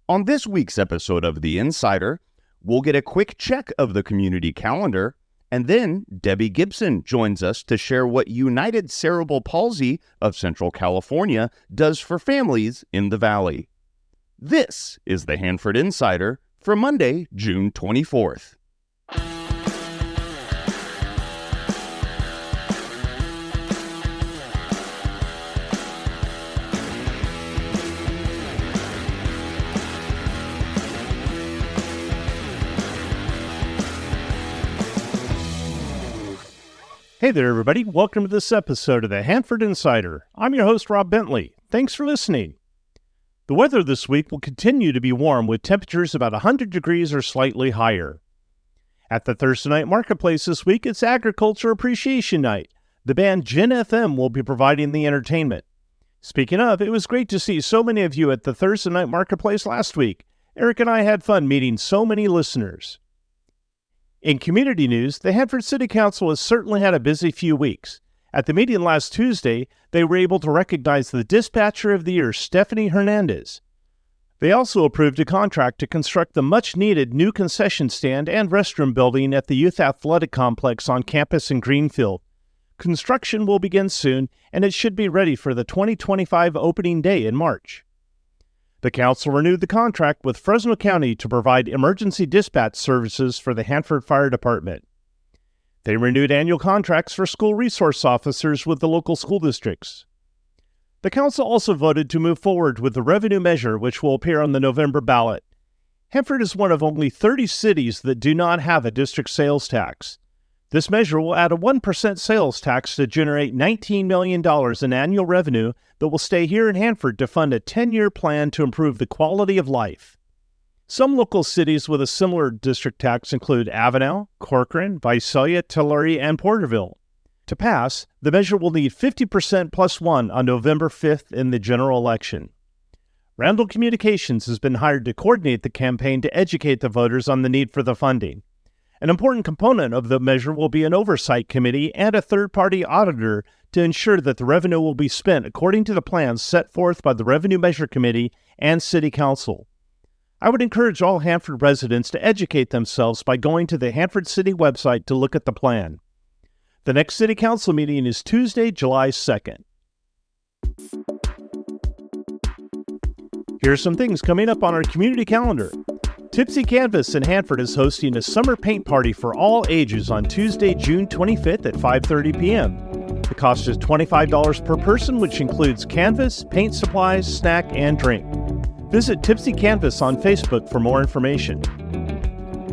On this week's episode of The Insider, we'll get a quick check of the community calendar, and then Debbie Gibson joins us to share what United Cerebral Palsy of Central California does for families in the Valley. This is the Hanford Insider for Monday, June 24th. Hey there, everybody. Welcome to this episode of the Hanford Insider. I'm your host, Rob Bentley. Thanks for listening. The weather this week will continue to be warm with temperatures about 100 degrees or slightly higher. At the Thursday Night Marketplace this week, it's Agriculture Appreciation Night. The band Gen FM will be providing the entertainment. Speaking of, it was great to see so many of you at the Thursday Night Marketplace last week. Eric and I had fun meeting so many listeners. In community news, the Hanford City Council has certainly had a busy few weeks. At the meeting last Tuesday, they were able to recognize the Dispatcher of the Year, Stephanie Hernandez. They also approved a contract to construct the much-needed new concession stand and restroom building at the Youth Athletic Complex on campus in Greenfield. Construction will begin soon, and it should be ready for the 2025 opening day in March. The council renewed the contract with Fresno County to provide emergency dispatch services for the Hanford Fire Department. They renewed annual contracts for school resource officers with the local school districts. The council also voted to move forward with the revenue measure, which will appear on the November ballot. Hanford is one of only 30 cities that do not have a district sales tax. This measure will add a 1% sales tax to generate $19 million in annual revenue that will stay here in Hanford to fund a 10-year plan to improve the quality of life. Some local cities with a similar district tax include Avenel, Corcoran, Visalia, Tulare, and Porterville. To pass, the measure will need 50% plus 1 on November 5th in the general election. Randall Communications has been hired to coordinate the campaign to educate the voters on the need for the funding. An important component of the measure will be an oversight committee and a third-party auditor to ensure that the revenue will be spent according to the plans set forth by the Revenue Measure Committee and City Council. I would encourage all Hanford residents to educate themselves by going to the Hanford City website to look at the plan. The next City Council meeting is Tuesday, July 2nd. Here are some things coming up on our community calendar. Tipsy Canvas in Hanford is hosting a summer paint party for all ages on Tuesday, June 25th at 5:30 p.m. The cost is $25 per person, which includes canvas, paint supplies, snack, and drink. Visit Tipsy Canvas on Facebook for more information.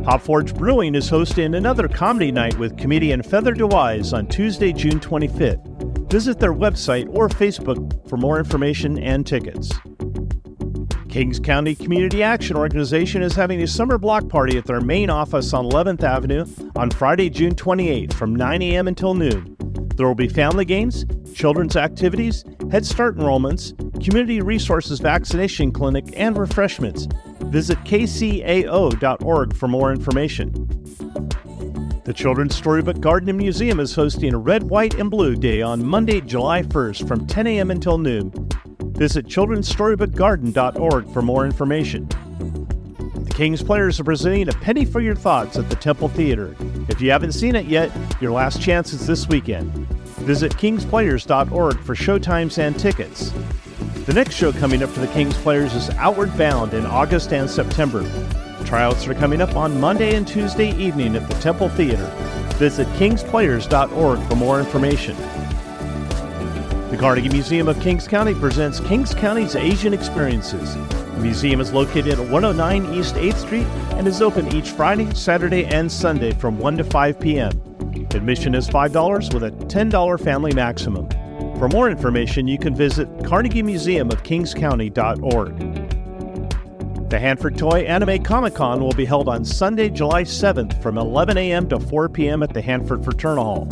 Hop Forge Brewing is hosting another comedy night with comedian Feather DeWise on Tuesday, June 25th. Visit their website or Facebook for more information and tickets. Kings County Community Action Organization is having a summer block party at their main office on 11th Avenue on Friday, June 28th from 9 a.m. until noon. There will be family games, children's activities, Head Start enrollments, community resources vaccination clinic, and refreshments. Visit kcao.org for more information. The Children's Storybook Garden and Museum is hosting a Red, White, and Blue Day on Monday, July 1st from 10 a.m. until noon. Visit childrenstorybookgarden.org for more information. The Kings Players are presenting A Penny for Your Thoughts at the Temple Theater. If you haven't seen it yet, your last chance is this weekend. Visit kingsplayers.org for showtimes and tickets. The next show coming up for the Kings Players is Outward Bound in August and September. Tryouts are coming up on Monday and Tuesday evening at the Temple Theater. Visit kingsplayers.org for more information. The Carnegie Museum of Kings County presents Kings County's Asian Experiences. The museum is located at 109 East 8th Street and is open each Friday, Saturday, and Sunday from 1 to 5 p.m. Admission is $5 with a $10 family maximum. For more information, you can visit carnegiemuseumofkingscounty.org. The Hanford Toy Anime Comic-Con will be held on Sunday, July 7th from 11 a.m. to 4 p.m. at the Hanford Fraternal Hall.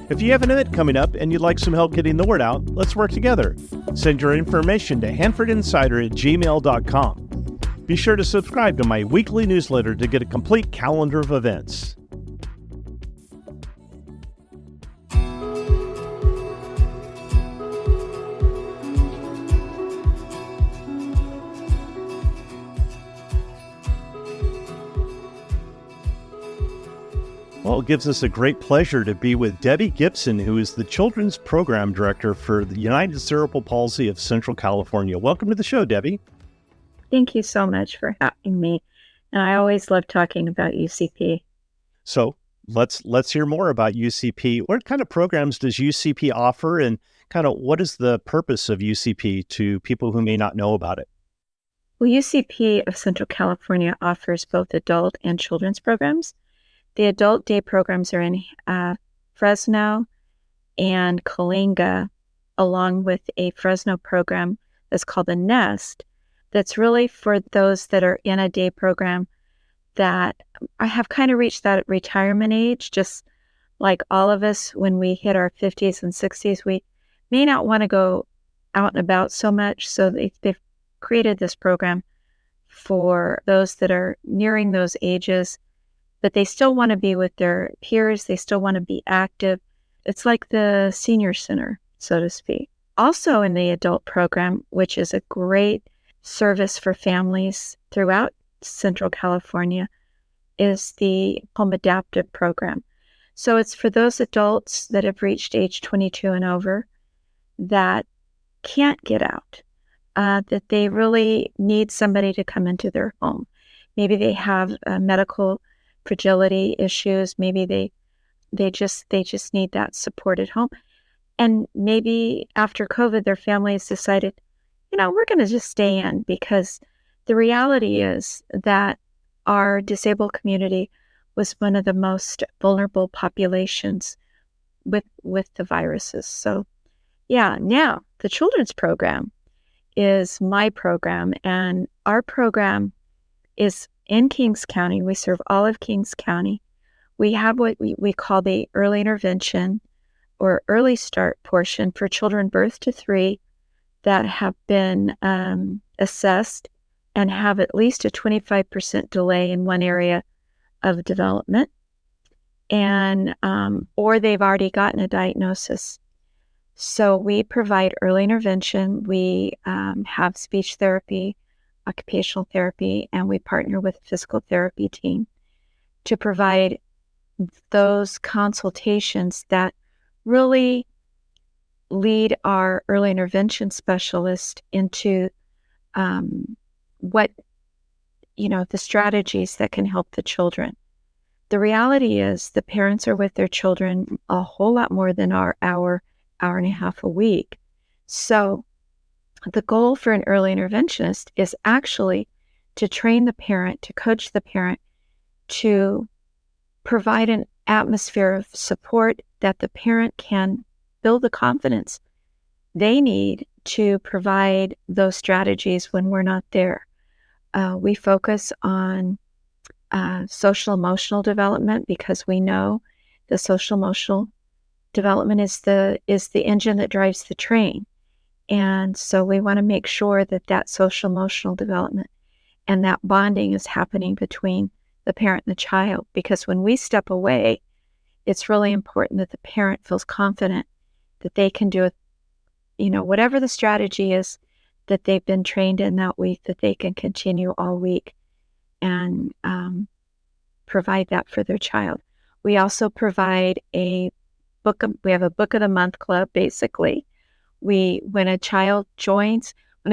If you have an event coming up and you'd like some help getting the word out, let's work together. Send your information to hanfordinsider@gmail.com. Be sure to subscribe to my weekly newsletter to get a complete calendar of events. Well, it gives us a great pleasure to be with Debbie Gibson, who is the Children's Program Director for the United Cerebral Palsy of Central California. Welcome to the show, Debbie. Thank you so much for having me. And I always love talking about UCP. So let's hear more about UCP. What kind of programs does UCP offer, and kind of what is the purpose of UCP to people who may not know about it? Well, UCP of Central California offers both adult and children's programs. The adult day programs are in Fresno and Coalinga, along with a Fresno program that's called the Nest, that's really for those that are in a day program that I have kind of reached that retirement age. Just like all of us, when we hit our 50s and 60s, we may not want to go out and about so much. So they've created this program for those that are nearing those ages, but they still want to be with their peers. They still want to be active. It's like the senior center, so to speak. Also in the adult program, which is a great service for families throughout Central California, is the Home Adaptive Program. So it's for those adults that have reached age 22 and over that can't get out, that they really need somebody to come into their home. Maybe they have medical fragility issues. Maybe they just need that support at home. And maybe after COVID, their families decided, we're going to just stay in, because the reality is that our disabled community was one of the most vulnerable populations with the viruses. So now the children's program is my program, and our program is in Kings County. We serve all of Kings County. We have what we call the early intervention or early start portion for children birth to 3 that have been assessed and have at least a 25% delay in one area of development, and or they've already gotten a diagnosis. So we provide early intervention. We have speech therapy, occupational therapy, and we partner with a physical therapy team to provide those consultations that really lead our early intervention specialist into the strategies that can help the children. The reality is the parents are with their children a whole lot more than our hour and a half a week. So the goal for an early interventionist is actually to train the parent, to coach the parent, to provide an atmosphere of support that the parent can build the confidence they need to provide those strategies when we're not there. We focus on social emotional development, because we know the social emotional development is the engine that drives the train. And so we want to make sure that social emotional development and that bonding is happening between the parent and the child, because when we step away, it's really important that the parent feels confident that they can do it, whatever the strategy is that they've been trained in that week, that they can continue all week and provide that for their child. We also provide we have a book of the month club, basically. When a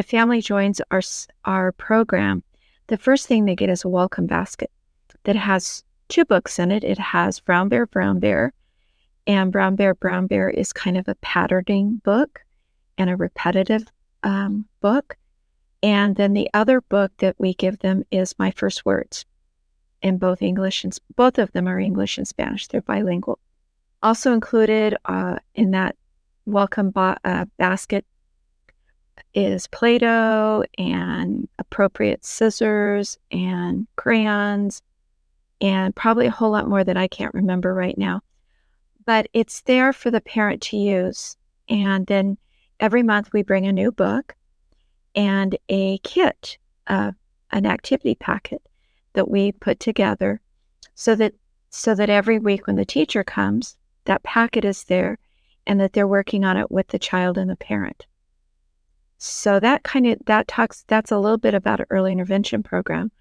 family joins our program, the first thing they get is a welcome basket that has 2 books in it. It has Brown Bear, Brown Bear, and Brown Bear, Brown Bear is kind of a patterning book and a repetitive book. And then the other book that we give them is My First Words, in both of them are English and Spanish. They're bilingual. Also included in that welcome basket is Play-Doh and appropriate scissors and crayons, and probably a whole lot more that I can't remember right now. But it's there for the parent to use. And then every month we bring a new book and a kit, an activity packet that we put together so that every week when the teacher comes, that packet is there and that they're working on it with the child and the parent. So that's a little bit about an early intervention program.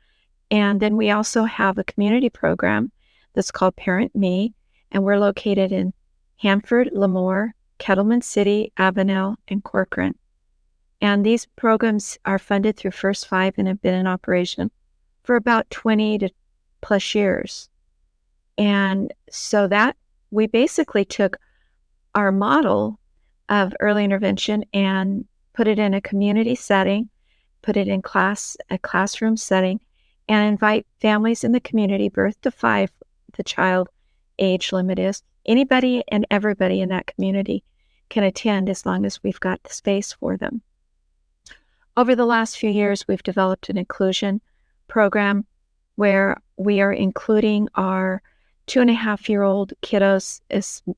And then we also have a community program that's called Parent Me, and we're located in Hanford, Lemoore, Kettleman City, Avenel, and Corcoran. And these programs are funded through First Five and have been in operation for about 20 to plus years. And so that we basically took our model of early intervention and put it in a community setting, put it in a classroom setting, and invite families in the community, birth to 5, the child age limit is. Anybody and everybody in that community can attend as long as we've got the space for them. Over the last few years, we've developed an inclusion program where we are including our 2.5-year-old kiddos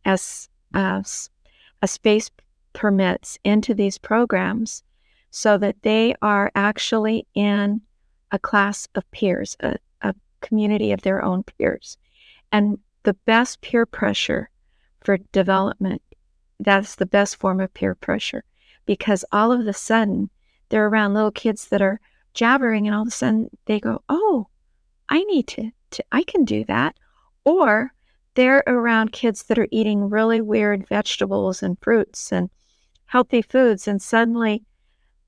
as space permits into these programs so that they are actually in a class of peers, a community of their own peers. And the best peer pressure for development, that's the best form of peer pressure, because all of a sudden they're around little kids that are jabbering, and all of a sudden they go, oh, I can do that. Or they're around kids that are eating really weird vegetables and fruits and healthy foods, and suddenly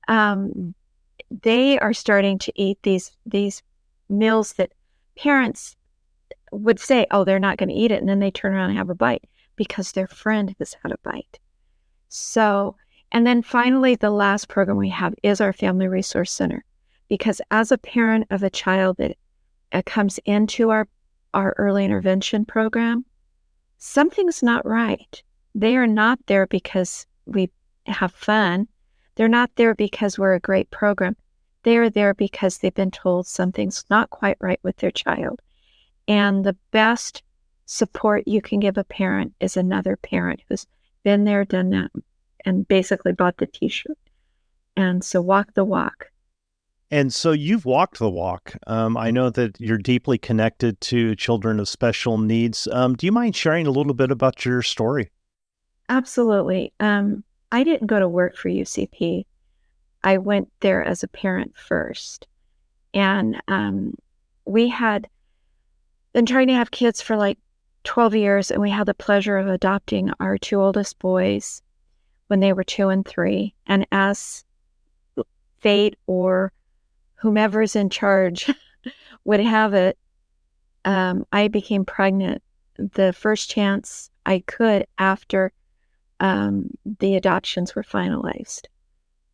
they are starting to eat these meals that parents would say, oh, they're not going to eat it, and then they turn around and have a bite because their friend has had a bite. So, and then finally, the last program we have is our Family Resource Center, because as a parent of a child that comes into our early intervention program, something's not right. They are not there because we have fun. They're not there because we're a great program. They are there because they've been told something's not quite right with their child. And the best support you can give a parent is another parent who's been there, done that, and basically bought the t-shirt. And so walk the walk. And so you've walked the walk. I know that you're deeply connected to children of special needs. Do you mind sharing a little bit about your story? Absolutely. I didn't go to work for UCP. I went there as a parent first. And we had been trying to have kids for like 12 years, and we had the pleasure of adopting our 2 oldest boys when they were 2 and 3. And as fate or whomever's in charge would have it, I became pregnant the first chance I could after the adoptions were finalized.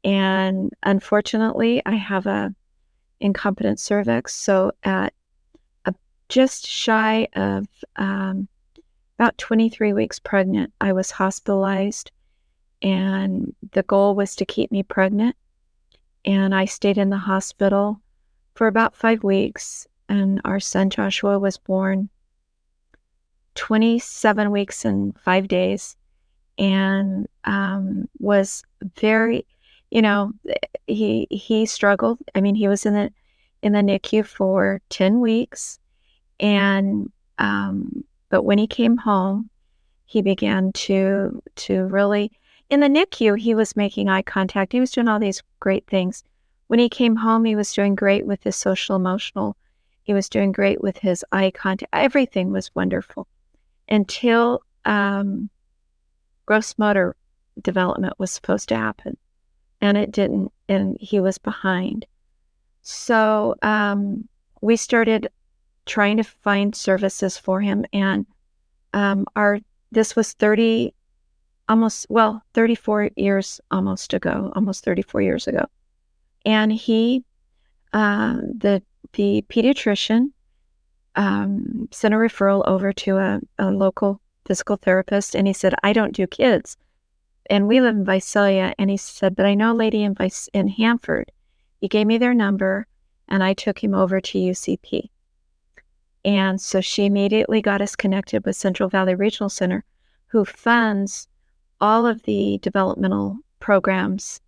And unfortunately, I have a incompetent cervix. So at just shy of about 23 weeks pregnant, I was hospitalized, and the goal was to keep me pregnant. And I stayed in the hospital for about 5 weeks, and our son Joshua was born 27 weeks and 5 days, and was very, he struggled. I mean, he was in the NICU for 10 weeks, and but when he came home, he began to really. In the NICU, he was making eye contact. He was doing all these great things. When he came home, he was doing great with his social emotional. He was doing great with his eye contact. Everything was wonderful until gross motor development was supposed to happen, and it didn't, and he was behind. So we started trying to find services for him, and this was 34 years ago. And he, the pediatrician, sent a referral over to a local physical therapist, and he said, I don't do kids. And we live in Visalia, and he said, but I know a lady in Hanford. He gave me their number, and I took him over to UCP. And so she immediately got us connected with Central Valley Regional Center, who funds all of the developmental programs,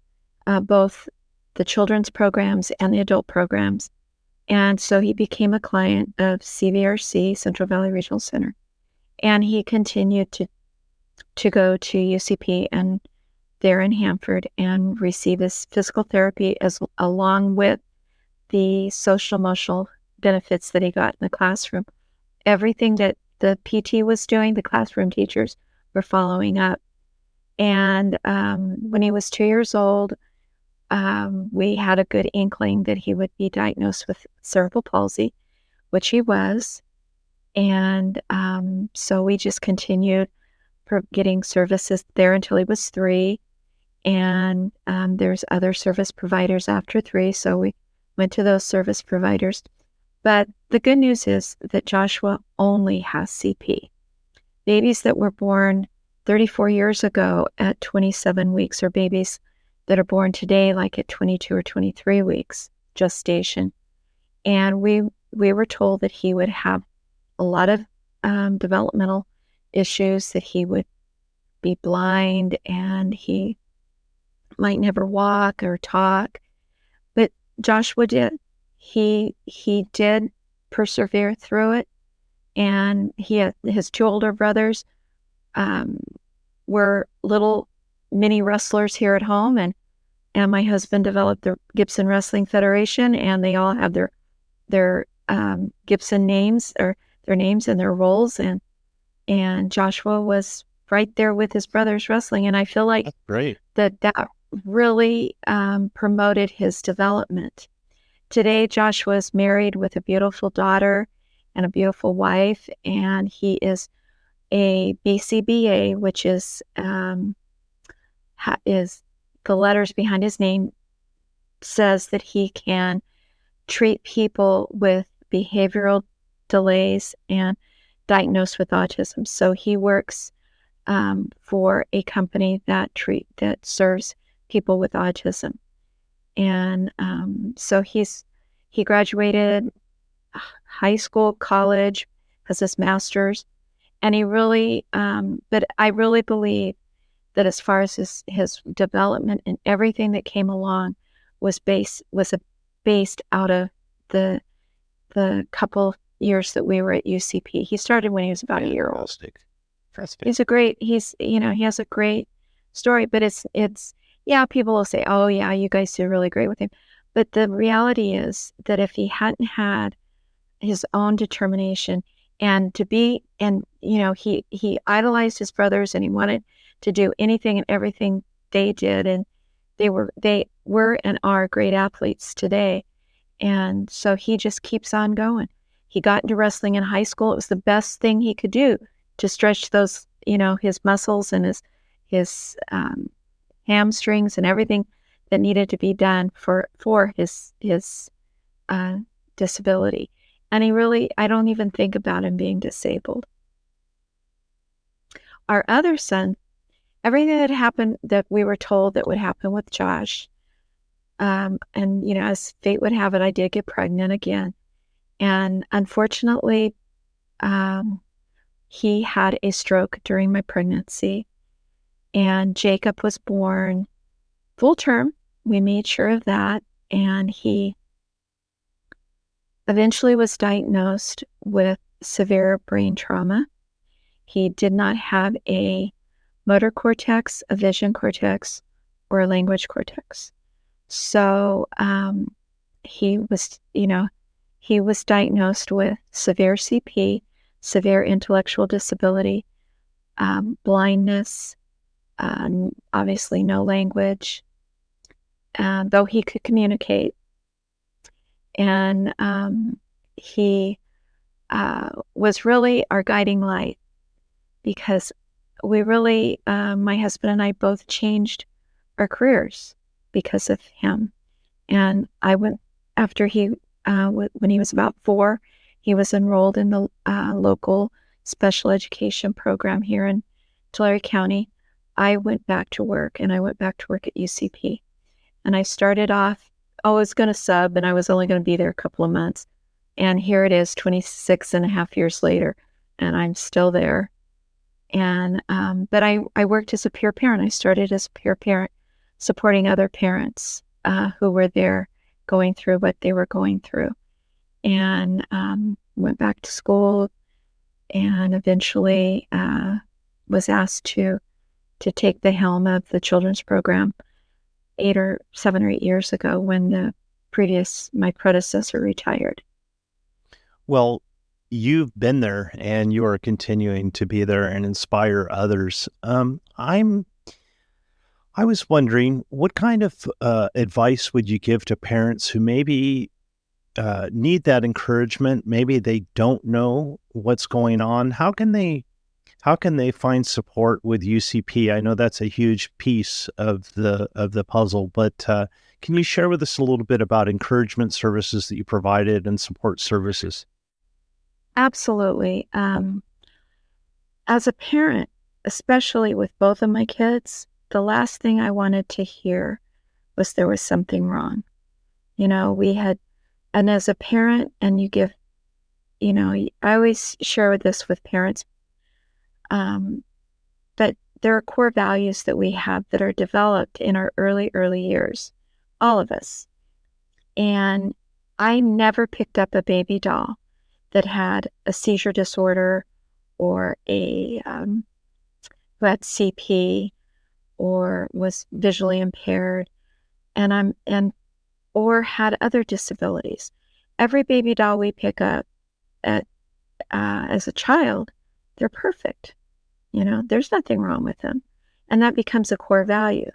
both the children's programs and the adult programs. And so he became a client of CVRC, Central Valley Regional Center. And he continued to go to UCP and there in Hanford and receive his physical therapy along with the social emotional benefits that he got in the classroom everything that the PT was doing, the classroom teachers were following up. And when he was 2 years old, we had a good inkling that he would be diagnosed with cerebral palsy, which he was. And so we just continued getting services there until he was 3. And there's other service providers after 3, so we went to those service providers. But the good news is that Joshua only has CP. Babies that were born 34 years ago at 27 weeks, or babies that are born today like at 22 or 23 weeks gestation. And we were told that he would have a lot of developmental issues, that he would be blind and he might never walk or talk. But Joshua did. He did persevere through it. And his 2 older brothers were little mini wrestlers here at home, and my husband developed the Gibson Wrestling Federation, and they all have their Gibson names, or their names and their roles, and Joshua was right there with his brothers wrestling, and I feel like That's great. that really promoted his development. Today, Joshua is married with a beautiful daughter and a beautiful wife, and he is a BCBA, which is the letters behind his name says that he can treat people with behavioral delays and diagnosed with autism. So he works for a company that serves people with autism. And so he graduated high school, college, has his master's, and he really, but I really believe that as far as his development and everything that came along was based out of the couple years that we were at UCP. He started when he was about a year old. He has a great story, but it's people will say, oh yeah, you guys did really great with him. But the reality is that if he hadn't had his own determination he idolized his brothers, and he wanted to do anything and everything they did, and they were and are great athletes today. And so he just keeps on going. He got into wrestling in high school. It was the best thing he could do to stretch those, his muscles and his hamstrings and everything that needed to be done for his disability. And I don't even think about him being disabled. Our other son, everything that happened that we were told that would happen with Josh, and as fate would have it, I did get pregnant again. And unfortunately, he had a stroke during my pregnancy, and Jacob was born full term. We made sure of that, and he eventually was diagnosed with severe brain trauma. He did not have a motor cortex, a vision cortex, or a language cortex. So he was diagnosed with severe CP, severe intellectual disability, blindness, obviously no language, though he could communicate. And he was really our guiding light, because we really, my husband and I both changed our careers because of him. And I went after when he was about 4, he was enrolled in the local special education program here in Tulare County. I went back to work, and I went back to work at UCP. And I started off, I was going to sub, and I was only going to be there a couple of months. And here it is 26 and a half years later, and I'm still there. And but I worked as a peer parent. I started as a peer parent, supporting other parents who were there going through what they were going through. And went back to school, and eventually was asked to take the helm of the children's program 7 or 8 years ago, when my predecessor retired. Well, you've been there and you are continuing to be there and inspire others. I was wondering, what kind of advice would you give to parents who maybe need that encouragement? Maybe they don't know what's going on. How can they find support with UCP? I know that's a huge piece of the puzzle, but can you share with us a little bit about encouragement services that you provided and support services? Absolutely. As a parent, especially with both of my kids, the last thing I wanted to hear was there was something wrong. And as a parent, and I always share this with parents, but there are core values that we have that are developed in our early years, all of us. And I never picked up a baby doll that had a seizure disorder or who had CP or was visually impaired or had other disabilities. Every baby doll we pick up as a child, they're perfect. There's nothing wrong with them. And that becomes a core value.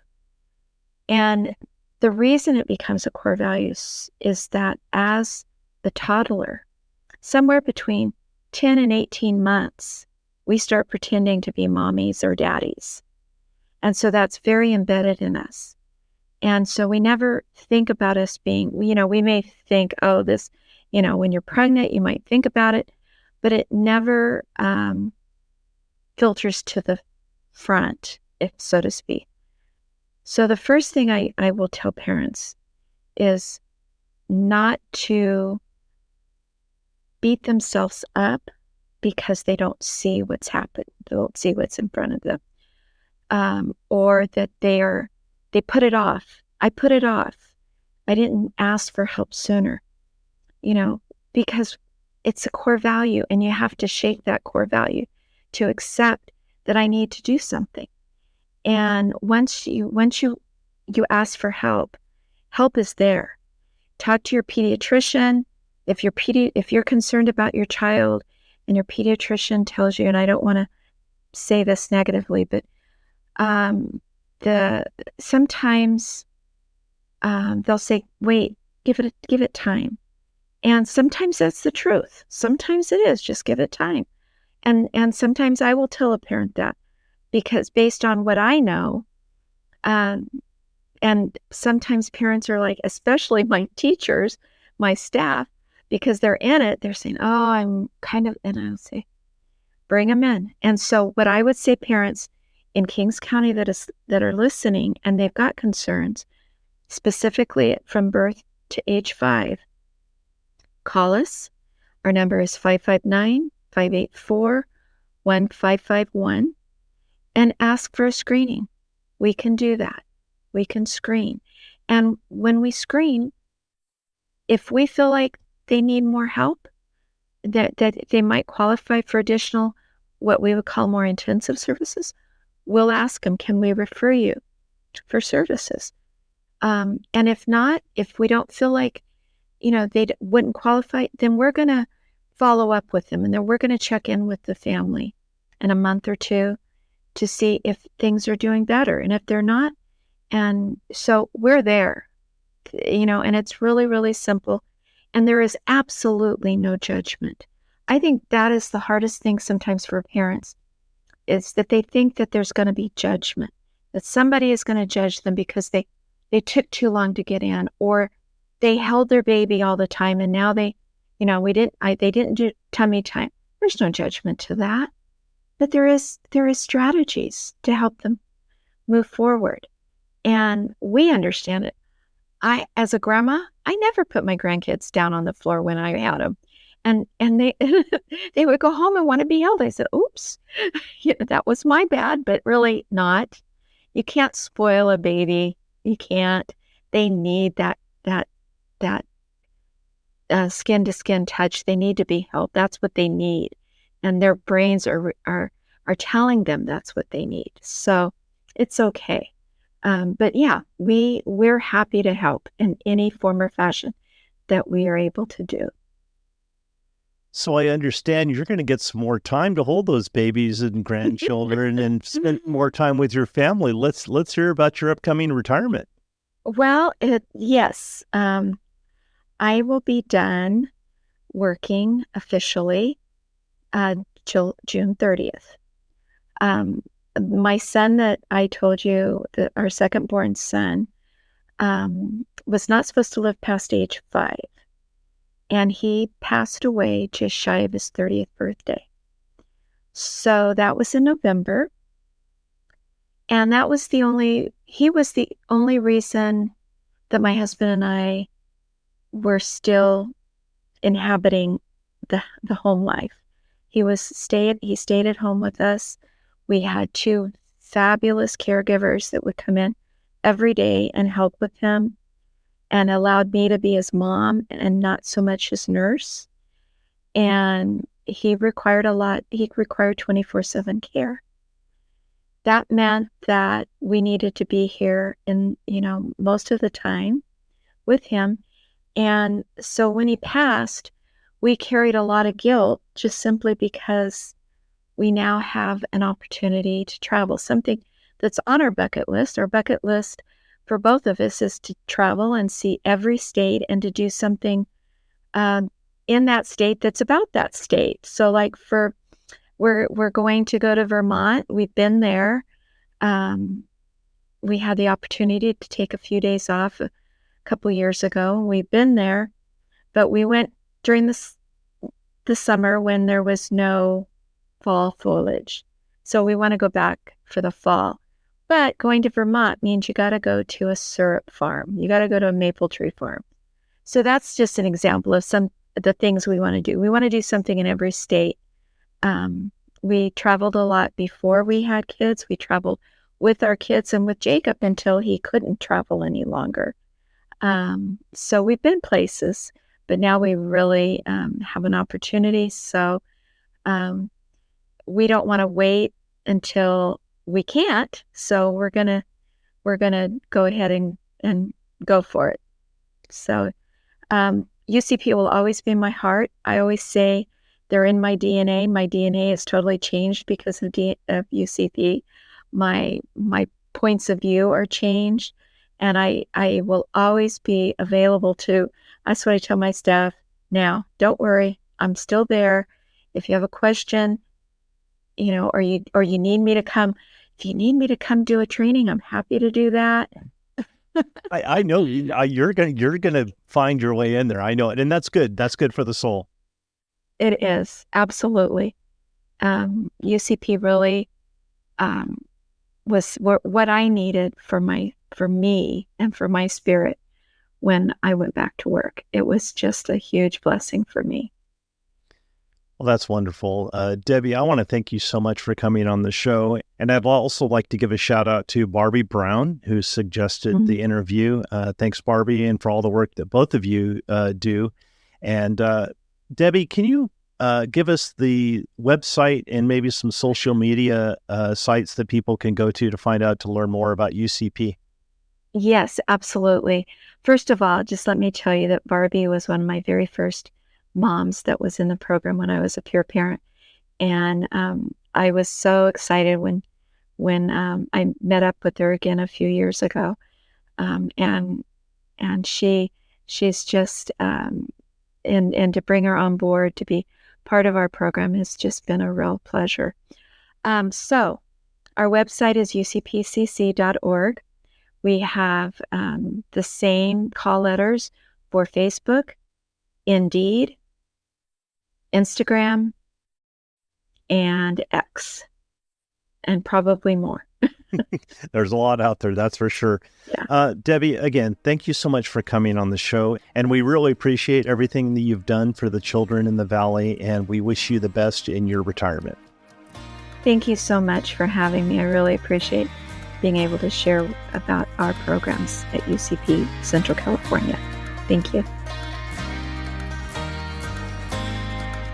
And the reason it becomes a core value is that as the toddler, somewhere between 10 and 18 months, we start pretending to be mommies or daddies. And so that's very embedded in us. And so we never think about us being, we may think, oh, this, when you're pregnant, you might think about it, but it never filters to the front, if so to speak. So the first thing I will tell parents is not to beat themselves up because they don't see what's happened. They don't see what's in front of them. Or that they put it off. I put it off. I didn't ask for help sooner, because it's a core value and you have to shape that core value to accept that I need to do something. And once you ask for help is there. Talk to your pediatrician. If you're concerned about your child and your pediatrician tells you, and I don't want to say this negatively, but sometimes they'll say, wait, give it time. And sometimes that's the truth. Sometimes it is, just give it time. And sometimes I will tell a parent that, because based on what I know, and sometimes parents are like, especially my teachers, my staff, because they're in it, they're saying, oh, I'm kind of, and I'll say, bring them in. And so what I would say, parents in Kings County that are listening and they've got concerns, specifically from birth to age 5, call us. Our number is 559-584-1551 and ask for a screening. We can do that. We can screen. And when we screen, if we feel like they need more help, that they might qualify for additional, what we would call more intensive services, we'll ask them, can we refer you for services? And if not, if we don't feel like, they wouldn't qualify, then we're going to follow up with them. And then we're going to check in with the family in a month or two to see if things are doing better. And if they're not, and so we're there, and it's really, really simple. And there is absolutely no judgment. I think that is the hardest thing sometimes for parents, is that they think that there's going to be judgment, that somebody is going to judge them because they took too long to get in, or they held their baby all the time and now they didn't do tummy time. There's no judgment to that. But there is strategies to help them move forward. And we understand it. As a grandma, I never put my grandkids down on the floor when I had them. And they they would go home and want to be held. I said, oops, that was my bad, but really not. You can't spoil a baby. You can't. They need that skin to skin touch. They need to be held. That's what they need. And their brains are telling them that's what they need. So it's okay. But yeah, we're happy to help in any form or fashion that we are able to do. So I understand you're going to get some more time to hold those babies and grandchildren and spend more time with your family. Let's hear about your upcoming retirement. Well, yes. I will be done working officially till June 30th. My son that I told you, our second-born son, was not supposed to live past age 5. And he passed away just shy of his 30th birthday. So that was in November. And he was the only reason that my husband and I were still inhabiting the home life. He stayed at home with us. We had 2 fabulous caregivers that would come in every day and help with him, and allowed me to be his mom and not so much his nurse. And he required a lot. He required 24/7 care. That meant that we needed to be here most of the time with him. And so when he passed, we carried a lot of guilt just simply because we now have an opportunity to travel, something that's on our bucket list. Our bucket list for both of us is to travel and see every state and to do something in that state that's about that state. So like we're going to go to Vermont. We've been there. We had the opportunity to take a few days off a couple years ago. We've been there, but we went during the summer when there was no fall foliage. So we want to go back for the fall. But going to Vermont means you got to go to a syrup farm. You got to go to a maple tree farm. So that's just an example of some of the things we want to do. We want to do something in every state. We traveled a lot before we had kids. We traveled with our kids and with Jacob until he couldn't travel any longer. So we've been places, but now we really have an opportunity. So we don't want to wait until we can't. So we're gonna go ahead and go for it. So UCP will always be in my heart. I always say they're in my DNA. My DNA has totally changed because of UCP. My points of view are changed, and I will always be available to. That's what I tell my staff now. Don't worry, I'm still there. If you have a question, or you need me to come. If you need me to come do a training, I'm happy to do that. I know you're gonna find your way in there. I know it, and that's good. That's good for the soul. It is, absolutely. UCP really was what I needed for me and for my spirit when I went back to work. It was just a huge blessing for me. Well, that's wonderful. Debbie, I want to thank you so much for coming on the show. And I'd also like to give a shout out to Barbie Brown, who suggested the interview. Thanks, Barbie, and for all the work that both of you do. And Debbie, can you give us the website and maybe some social media sites that people can go to find out, to learn more about UCP? Yes, absolutely. First of all, just let me tell you that Barbie was one of my very first moms that was in the program when I was a peer parent. And I was so excited when I met up with her again a few years ago. And she's just, and to bring her on board to be part of our program has just been a real pleasure. So our website is ucpcc.org. We have the same call letters for Facebook, Indeed, Instagram, and X, and probably more. There's a lot out there, that's for sure. Yeah. Debbie, again, thank you so much for coming on the show. And we really appreciate everything that you've done for the children in the Valley, and we wish you the best in your retirement. Thank you so much for having me. I really appreciate being able to share about our programs at UCP Central California. Thank you.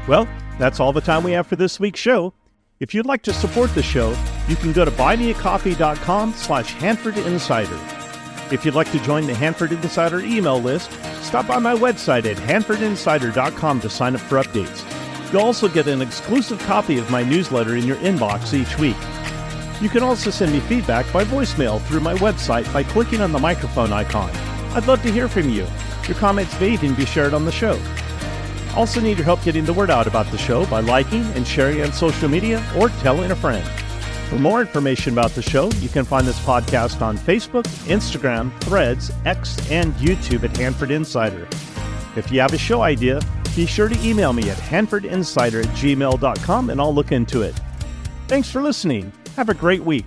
Well, that's all the time we have for this week's show. If you'd like to support the show, you can go to buymeacoffee.com/Hanford Insider. If you'd like to join the Hanford Insider email list, stop by my website at hanfordinsider.com to sign up for updates. You'll also get an exclusive copy of my newsletter in your inbox each week. You can also send me feedback by voicemail through my website by clicking on the microphone icon. I'd love to hear from you. Your comments may even be shared on the show. Also need your help getting the word out about the show by liking and sharing on social media or telling a friend. For more information about the show, you can find this podcast on Facebook, Instagram, Threads, X, and YouTube at Hanford Insider. If you have a show idea, be sure to email me at hanfordinsider@gmail.com and I'll look into it. Thanks for listening. Have a great week.